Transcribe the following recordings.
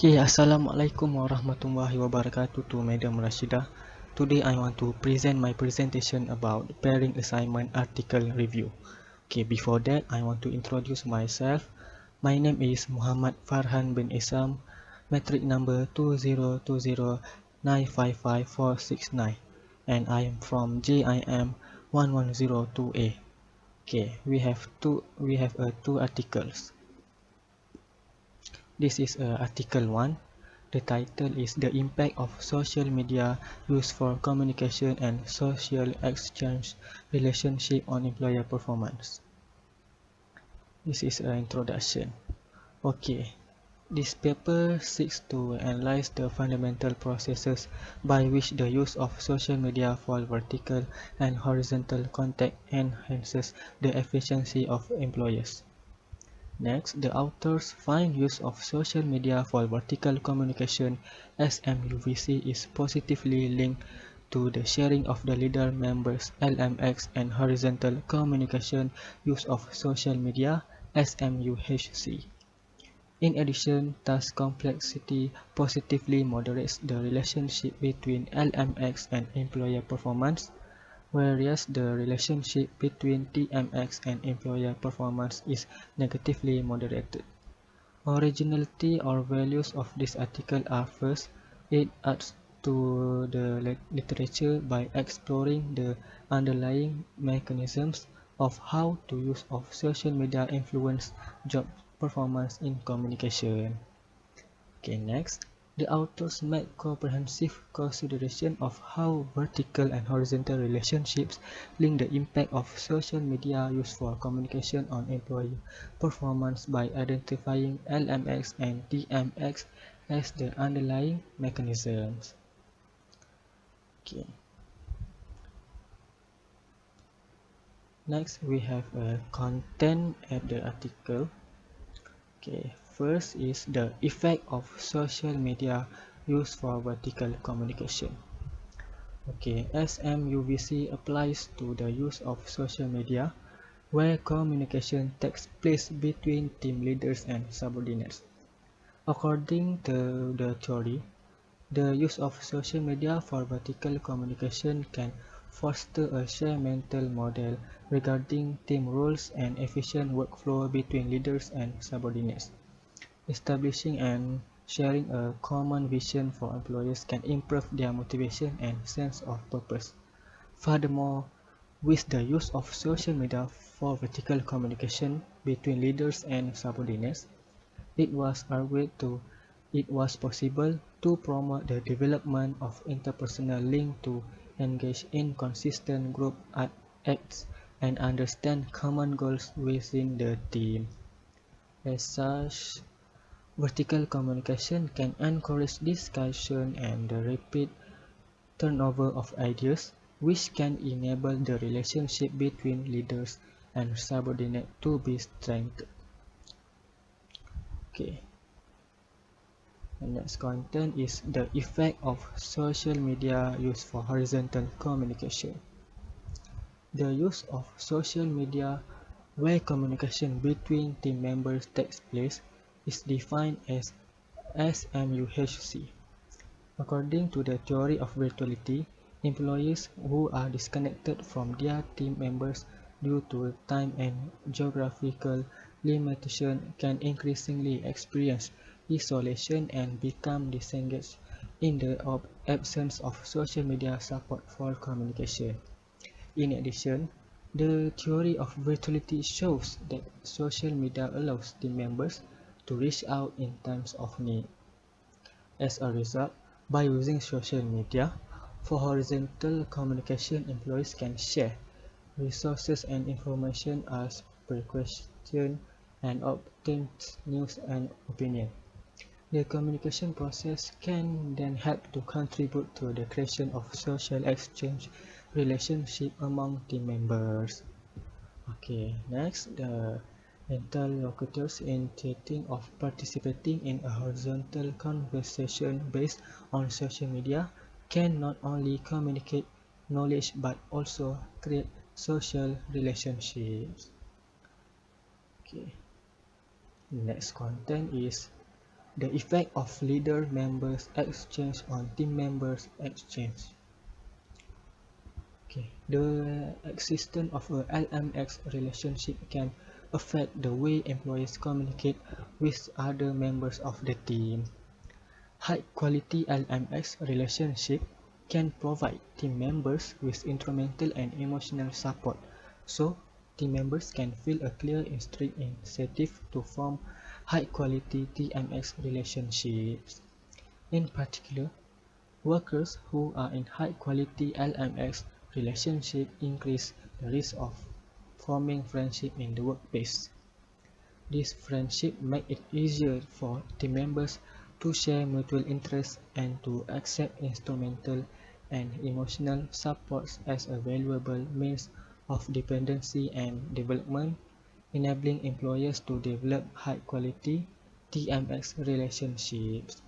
Okay, Assalamualaikum warahmatullahi wabarakatuh to Madam Rashidah. Today I want to present my presentation about pairing assignment article review. Okay, before that I want to introduce myself. My name is Muhammad Farhan bin Isam, metric number 2009555469, and I am from JIM 1102A. Okay, we have two articles. This is article 1. The title is The Impact of Social Media Used for Communication and Social Exchange Relationship on Employer Performance. This is an introduction. Okay, this paper seeks to analyze the fundamental processes by which the use of social media for vertical and horizontal contact enhances the efficiency of employers. Next, the authors find use of social media for vertical communication (SMUVC) is positively linked to the sharing of the leader members (LMX) and horizontal communication use of social media (SMUHC). In addition, task complexity positively moderates the relationship between LMX and employer performance, whereas the relationship between TMX and employer performance is negatively moderated. Originality or values of this article are: first, it adds to the literature by exploring the underlying mechanisms of how the use of social media influence job performance in communication. Okay, next, the authors make comprehensive consideration of how vertical and horizontal relationships link the impact of social media used for communication on employee performance by identifying LMX and TMX as the underlying mechanisms. Okay. Next, we have a content of the article. Okay, first is the effect of social media used for vertical communication. Okay, SMUVC applies to the use of social media where communication takes place between team leaders and subordinates. According to the theory, the use of social media for vertical communication can foster a shared mental model regarding team roles and efficient workflow between leaders and subordinates. Establishing and sharing a common vision for employees can improve their motivation and sense of purpose. Furthermore, with the use of social media for vertical communication between leaders and subordinates, it was argued it was possible to promote the development of interpersonal link to engage in consistent group acts and understand common goals within the team. As such, vertical communication can encourage discussion and the rapid turnover of ideas, which can enable the relationship between leaders and subordinates to be strengthened. Okay. The next content is the effect of social media used for horizontal communication. The use of social media where communication between team members takes place is defined as SMUHC. According to the theory of virtuality, employees who are disconnected from their team members due to time and geographical limitation can increasingly experience isolation and become disengaged in the absence of social media support for communication. In addition, the theory of virtuality shows that social media allows team members to reach out in times of need. As a result, by using social media for horizontal communication, employees can share resources and information, ask questions, and obtain news and opinion. The communication process can then help to contribute to the creation of social exchange relationship among team members. Okay, next, the interlocutors intending of participating in a horizontal conversation based on social media can not only communicate knowledge but also create social relationships. Okay, next content is the effect of leader members exchange on team members exchange. Okay. The existence of a LMX relationship can affect the way employees communicate with other members of the team. High-quality LMX relationship can provide team members with instrumental and emotional support, so team members can feel a clear incentive to form high-quality TMX relationships. In particular, workers who are in high-quality LMX relationship increase the risk of forming friendship in the workplace. This friendship make it easier for team members to share mutual interests and to accept instrumental and emotional supports as a valuable means of dependency and development, enabling employers to develop high-quality TMX relationships.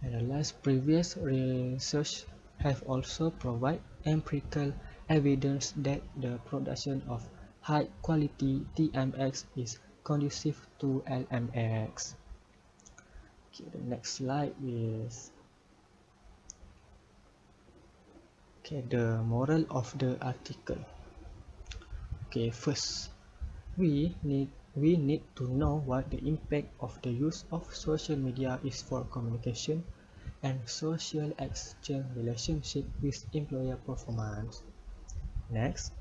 And the last previous research have also provided empirical evidence that the production of high-quality TMX is conducive to LMX. Okay, the next slide is the moral of the article. Okay, first, we need to know what the impact of the use of social media is for communication and social exchange relationship with employer performance. Next,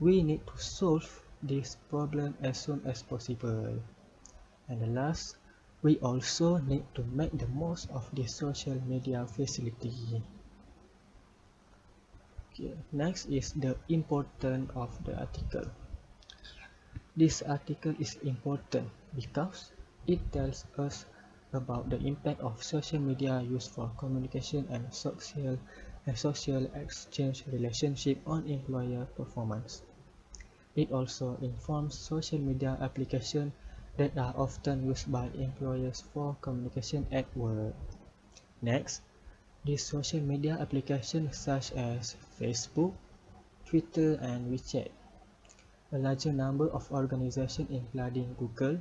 we need to solve this problem as soon as possible. And the last, we also need to make the most of the social media facility. Okay, next is the importance of the article. This article is important because it tells us about the impact of social media used for communication and social exchange relationship on employer performance. It also informs social media applications that are often used by employers for communication at work. Next, these social media applications such as Facebook, Twitter, and WeChat. A larger number of organizations including Google,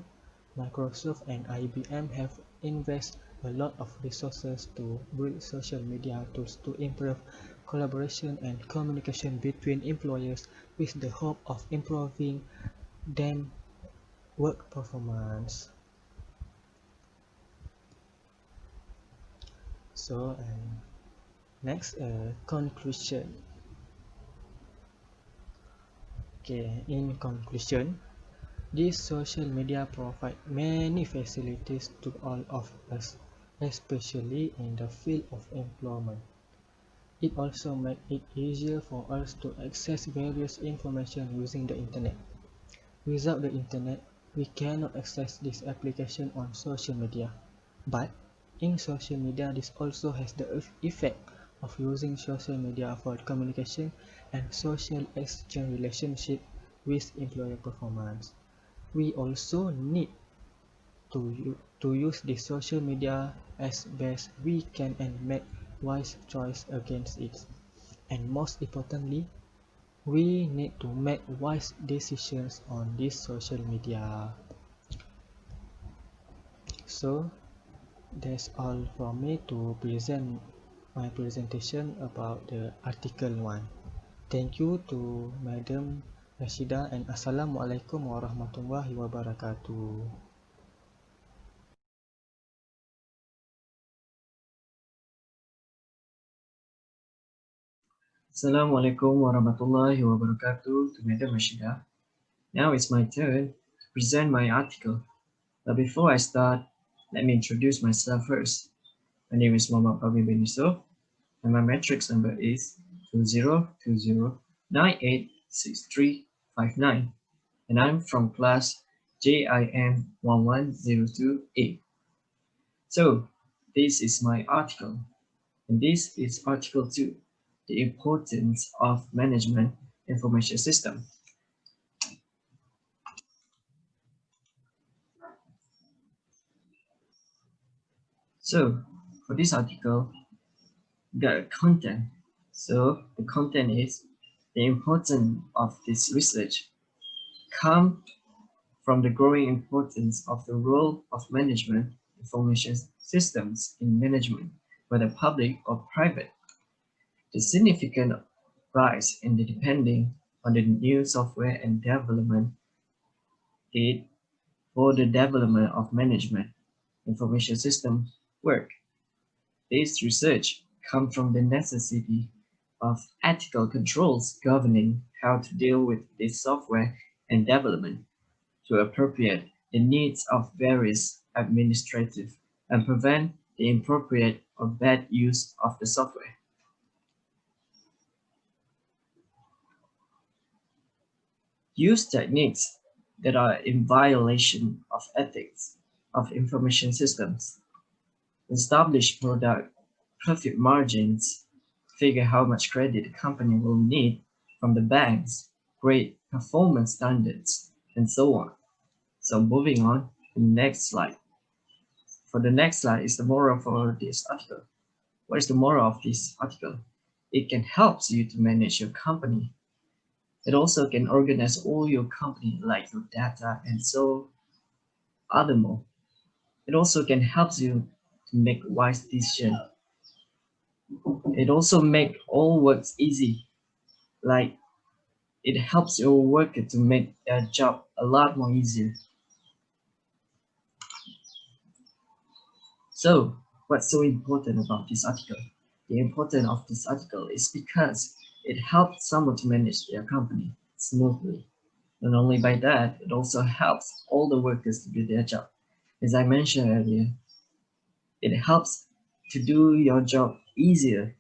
Microsoft, and IBM have invested a lot of resources to build social media tools to improve collaboration and communication between employers with the hope of improving their work performance. So, next, conclusion. Okay, in conclusion, these social media provide many facilities to all of us, especially in the field of employment. It also makes it easier for us to access various information using the internet. Without the internet, we cannot access this application on social media. But in social media, this also has the effect of using social media for communication and social exchange relationship with employer performance. We also need to use the social media as best we can and make wise choice against it. And most importantly, we need to make wise decisions on this social media. So that's all from me to present my presentation about the article 1. Thank you to Madam Rashida and Assalamualaikum warahmatullahi wabarakatuh. Assalamualaikum warahmatullahi wabarakatuh to Madam Rashida. Now it's my turn to present my article. But before I start, let me introduce myself first. My name is Muhammad Pabi bin Yusuf, and my matrix number is 2020986359, and I'm from class JIM 1102A. So, this is my article, and this is Article 2. The importance of management information system. So for this article, we got a content. So the content is the importance of this research come from the growing importance of the role of management information systems in management, whether public or private. The significant rise in the depending on the new software and development aid for the development of management information system work. This research comes from the necessity of ethical controls governing how to deal with this software and development to appropriate the needs of various administrative and prevent the inappropriate or bad use of the software. Use techniques that are in violation of ethics of information systems. Establish product profit margins, figure how much credit the company will need from the banks, grade performance standards, and so on. So moving on to the next slide. For the next slide is the moral for this article. What is the moral of this article? It can help you to manage your company. It also can organize all your company like your data and so other more. It also can help you to make wise decisions. It also make all works easy. Like it helps your worker to make their job a lot more easier. So what's so important about this article? The importance of this article is because it helps someone to manage their company smoothly. Not only by that, it also helps all the workers to do their job. As I mentioned earlier, it helps to do your job easier.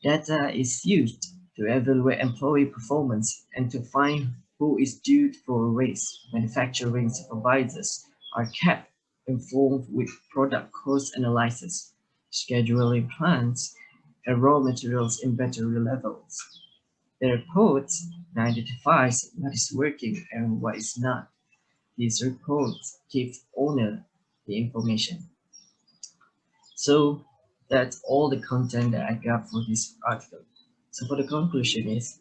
Data is used to evaluate employee performance and to find who is due for a raise. Manufacturing supervisors are kept informed with product cost analysis, scheduling plans, and raw materials inventory levels. The report identifies what is working and what is not. These reports give owner the information. So that's all the content that I got for this article. So for the conclusion is,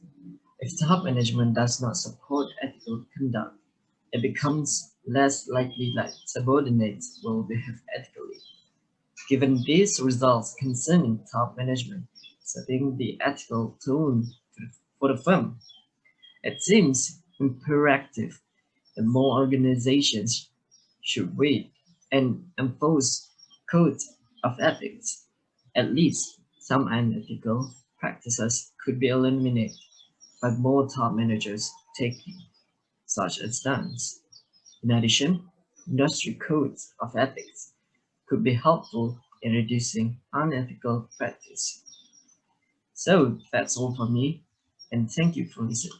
if top management does not support ethical conduct, it becomes less likely that subordinates will behave ethically. Given these results concerning top management, setting the ethical tone for the firm, it seems imperative that more organizations should read and enforce codes of ethics. At least some unethical practices could be eliminated by more top managers taking such a stance. In addition, industry codes of ethics could be helpful in reducing unethical practice. So that's all for me, and thank you for listening.